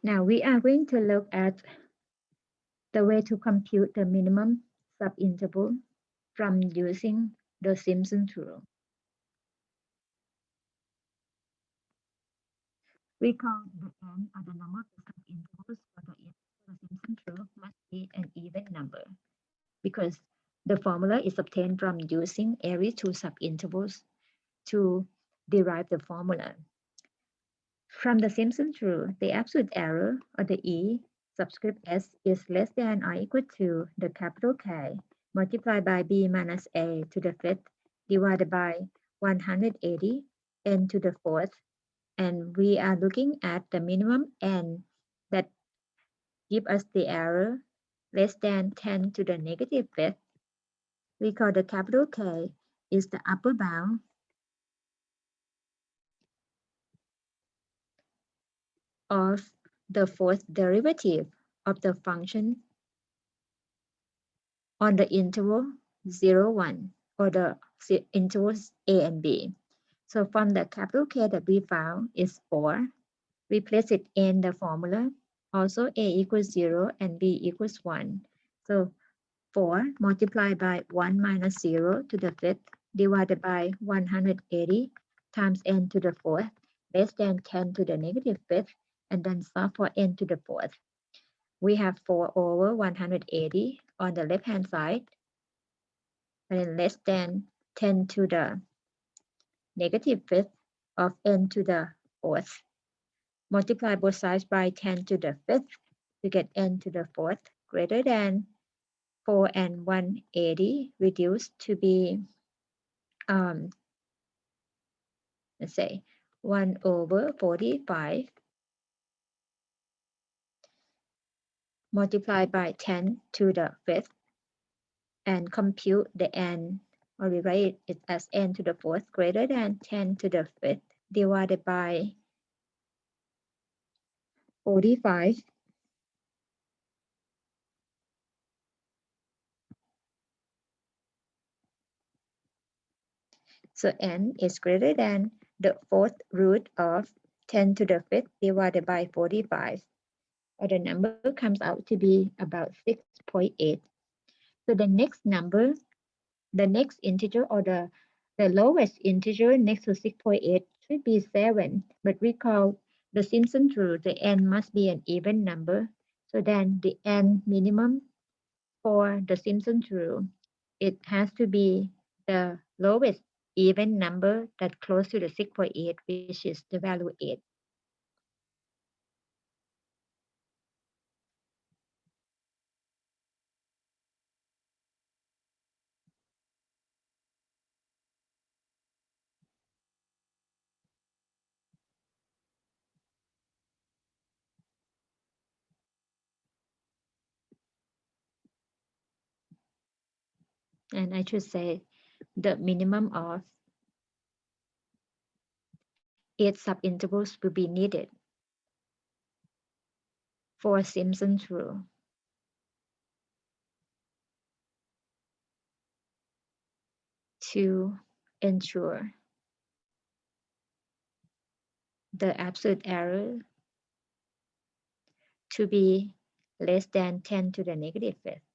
Now we are going to look at the way to compute the minimum subinterval from using the Simpson rule. We call the n or the number of subintervals for the Simpson rule must be an even number because the formula is obtained from using every two subintervals to derive the formula. From the Simpson rule, the absolute error or the E subscript s is less than or equal to the capital K multiplied by b minus a to the fifth divided by 180 n to the fourth. And we are looking at the minimum n that give us the error less than 10 to the negative fifth. We call the capital K is the upper bound of the fourth derivative of the function on the interval 0, 1 or the intervals a and b. So from the capital K that we found is 4, we place it in the formula. Also a equals 0 and b equals 1. So 4 multiplied by 1 minus 0 to the fifth divided by 180 times n to the fourth less than 10 to the negative fifth, and then solve for n to the fourth. We have 4 over 180 on the left hand side and then less than 10 to the negative fifth of n to the fourth. Multiply both sides by 10 to the fifth to get n to the fourth greater than 4 and 180 reduced to be, let's say 1 over 45 multiplied by 10 to the fifth and compute the n, or we write it as n to the fourth greater than 10 to the fifth divided by 45. So n is greater than the fourth root of 10 to the fifth divided by 45. Or the number comes out to be about 6.8. So the next number, the next integer or the lowest integer next to 6.8 should be 7. But recall the Simpson rule, the n must be an even number. So then the n minimum for the Simpson rule, it has to be the lowest even number that close to the 6.8, which is the value 8. And I should say the minimum of 8 subintervals will be needed for Simpson's rule. To ensure the absolute error to be less than 10 to the negative fifth.